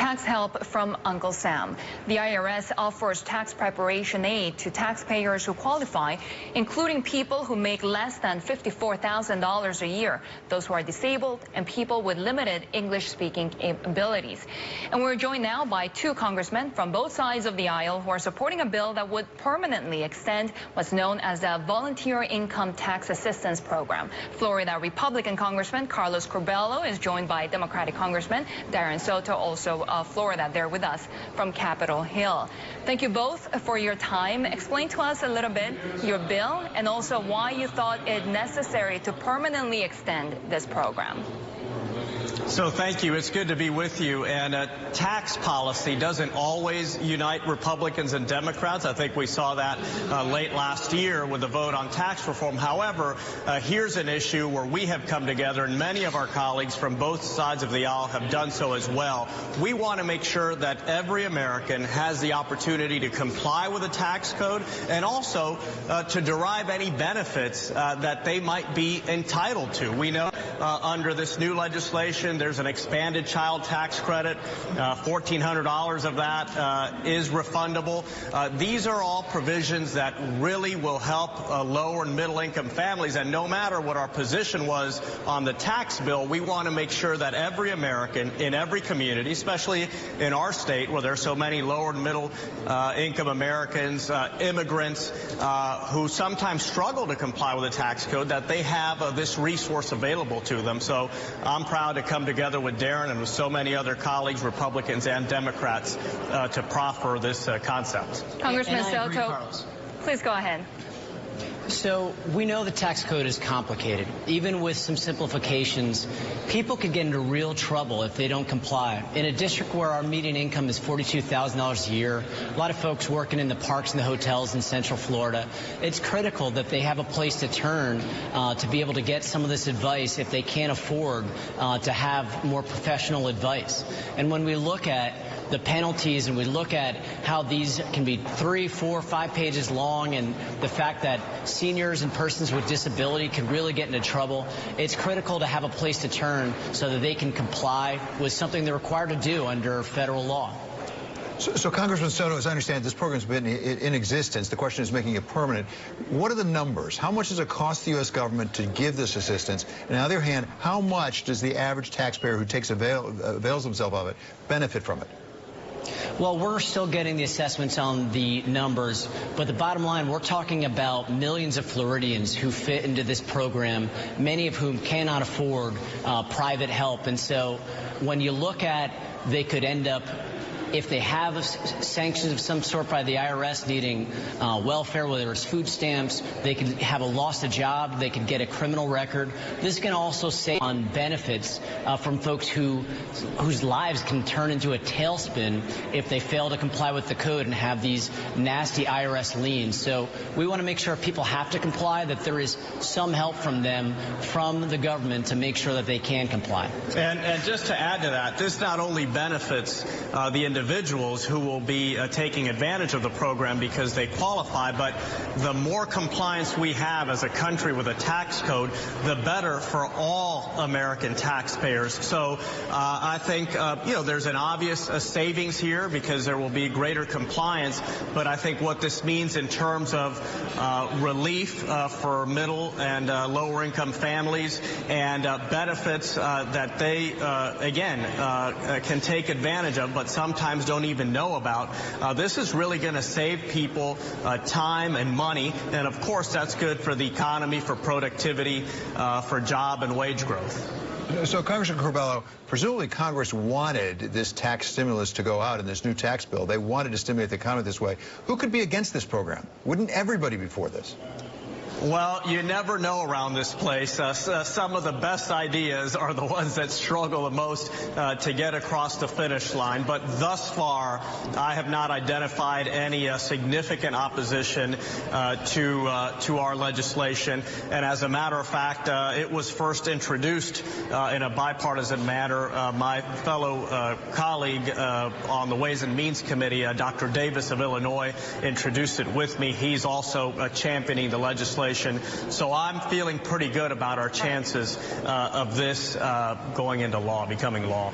tax help from Uncle Sam. The IRS offers tax preparation aid to taxpayers who qualify, including people who make less than $54,000 a year, those who are disabled, and people with limited English-speaking abilities. And we're joined now by two congressmen from both sides of the aisle who are supporting a bill that would permanently extend what's known as the Volunteer Income Tax Assistance Program. Florida Republican Congressman Carlos Curbelo is joined by Democratic Congressman Soto, also Florida, there with us from Capitol Hill. Thank you both for your time. Explain to us a little bit your bill and also why you thought it necessary to permanently extend this program. So thank you. It's good to be with you. And tax policy doesn't always unite Republicans and Democrats. I think we saw that late last year with the vote on tax reform. However, here's an issue where we have come together, and many of our colleagues from both sides of the aisle have done so as well. We want to make sure that every American has the opportunity to comply with the tax code and also to derive any benefits that they might be entitled to. We know under this new legislation, there's an expanded child tax credit. $1,400 of that is refundable. These are all provisions that really will help lower and middle income families. And no matter what our position was on the tax bill, we want to make sure that every American in every community, especially in our state where there are so many lower and middle income Americans, immigrants who sometimes struggle to comply with the tax code, that they have this resource available to them. So I'm proud to come together with Darren and with so many other colleagues, Republicans and Democrats, to proffer this concept. Congressman Soto, please go ahead. So we know the tax code is complicated. Even with some simplifications, people could get into real trouble if they don't comply. In a district where our median income is $42,000 a year, a lot of folks working in the parks and the hotels in Central Florida, it's critical that they have a place to turn to be able to get some of this advice if they can't afford to have more professional advice. And when we look at the penalties and we look at how these can be 3, 4, 5 pages long, and the fact that seniors and persons with disability can really get into trouble, it's critical to have a place to turn so that they can comply with something they're required to do under federal law. So Congressman Soto, as I understand, this program's been in existence. The question is making it permanent. What are the numbers? How much does it cost the U.S. government to give this assistance? And on the other hand, how much does the average taxpayer who avails himself of it benefit from it? Well, we're still getting the assessments on the numbers, but the bottom line, we're talking about millions of Floridians who fit into this program, many of whom cannot afford private help. And so when you look at, they could end up, if they have sanctions of some sort by the IRS needing welfare, whether it's food stamps, they could have a loss of job, they could get a criminal record. This can also save on benefits from folks whose lives can turn into a tailspin if they fail to comply with the code and have these nasty IRS liens. So we want to make sure people have to comply, that there is some help from them, from the government, to make sure that they can comply. And just to add to that, this not only benefits the individuals who will be taking advantage of the program because they qualify, but the more compliance we have as a country with a tax code, the better for all American taxpayers. So I think, there's an obvious savings here because there will be greater compliance, but I think what this means in terms of relief for middle and lower income families and benefits that they, can take advantage of, but sometimes don't even know about. This is really going to save people time and money, and of course that's good for the economy, for productivity, for job and wage growth. So, Congressman Curbelo, presumably Congress wanted this tax stimulus to go out in this new tax bill. They wanted to stimulate the economy this way. Who could be against this program? Wouldn't everybody be for this? Well, you never know around this place. Some of the best ideas are the ones that struggle the most to get across the finish line. But thus far, I have not identified any significant opposition to our legislation. And as a matter of fact, it was first introduced in a bipartisan manner. My fellow colleague on the Ways and Means Committee, Dr. Davis of Illinois, introduced it with me. He's also championing the legislation. So I'm feeling pretty good about our chances of this going into law, becoming law.